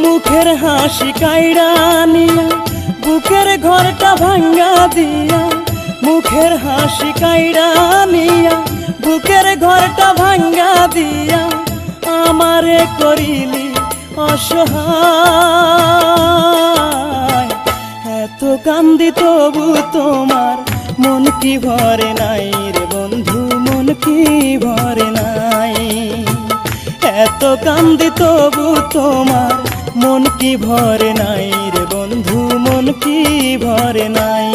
মুখের হাসি কাইড়া নিয়া বুকের ঘরটা ভাঙ্গা দিয়া, মুখের হাসি কাইড়া নিয়া বুকের ঘরটা ভাঙ্গা দিয়া, আমারে করিলি অসহায়। এত কান্দি তবু তোমার মন কি ভরে নাই রে বন্ধু, মন কি ভরে নাই। এত কান্দি তবু তোমার মন কি ভরে নাই রে বন্ধু, মন কি ভরে নাই।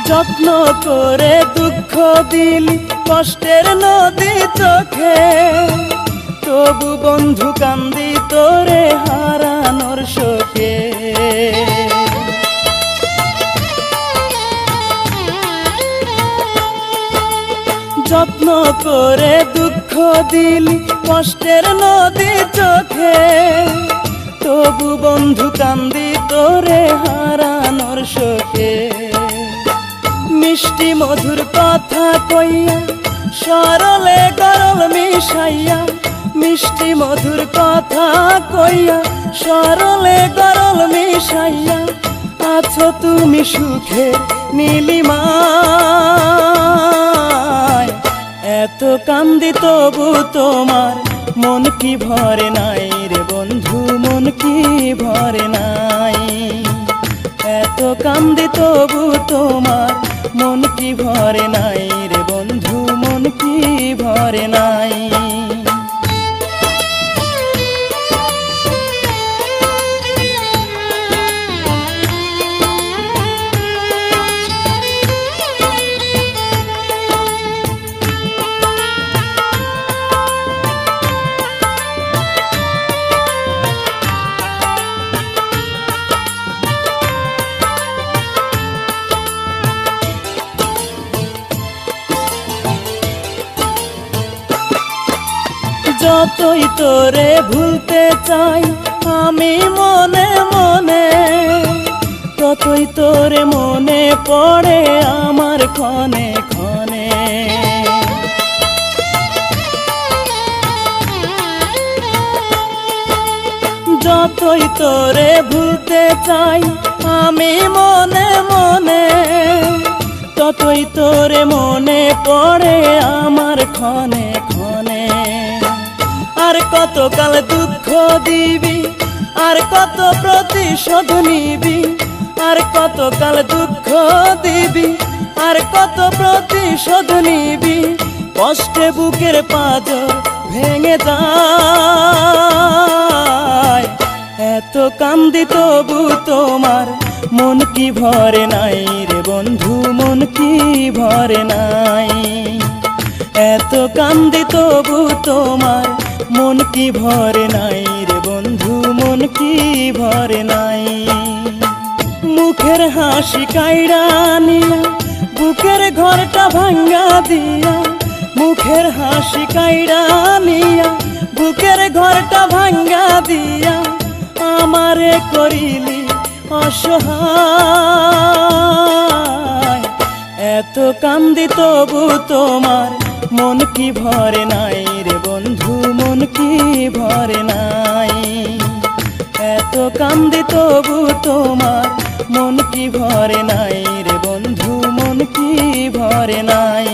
যত্ন করে দুঃখ দিলি কষ্টের নদী চোখে, তবু বন্ধু কান্দি তোরে হারানোর শোকে। যত্ন করে দুঃখ দিলি কষ্টের নদী চোখে, তবু বন্ধু কান্দি তোরে হারানোর শোকে। মিষ্টি মধুর কথা কইয়া সরলে গরল মিশাইয়া, মিষ্টি মধুর কথা কইয়া সরলে গরল মিশাইয়া, আছো তুমি সুখে নীলিমায়। এত কান্দি তবু তোমার মন কি ভরে নাই রে বন্ধু, মন কি ভরে নাই। এত কান্দি তবু তোমার মন কি ভরে নাই রে বন্ধু, মন কি ভরে নাই। যতই তোরে ভুলতে চাই আমি মনে মনে, ততই তোরে মনে পড়ে আমার ক্ষণে ক্ষণে। যতই তোরে ভুলতে চাই আমি মনে মনে, ততই তোরে মনে পড়ে আমার ক্ষণে ক্ষণে। আর কতকাল দুঃখ দিবি, আর কত প্রতিশোধ নিবি, আর কতকাল দুঃখ দিবি, আর কত প্রতিশোধ নিবি। কষ্টে বুকের পাঁজর ভেঙে যায়, এত কান্দি তবু তোমার মন কি ভরে নাই রে বন্ধু, মন কি ভরে নাই। এত কান্দি তবু তোমার মন কি ভরে নাই রে বন্ধু, মন কি ভরে নাই। মুখের হাসি কাইড়া নিয়া বুকের ঘরটা ভাঙ্গা দিয়া, মুখের হাসি কাইড়া নিয়া বুকের ঘরটা ভাঙ্গা দিয়া, আমারে করিলি অসহায়। এত কান্দি তবু তোমার মন কি ভরে নাই রে বন্ধু, মন কি ভরে নাই। এত কান্দি তবু তোমার মন কি ভরে নাই রে বন্ধু, মন কি ভরে নাই।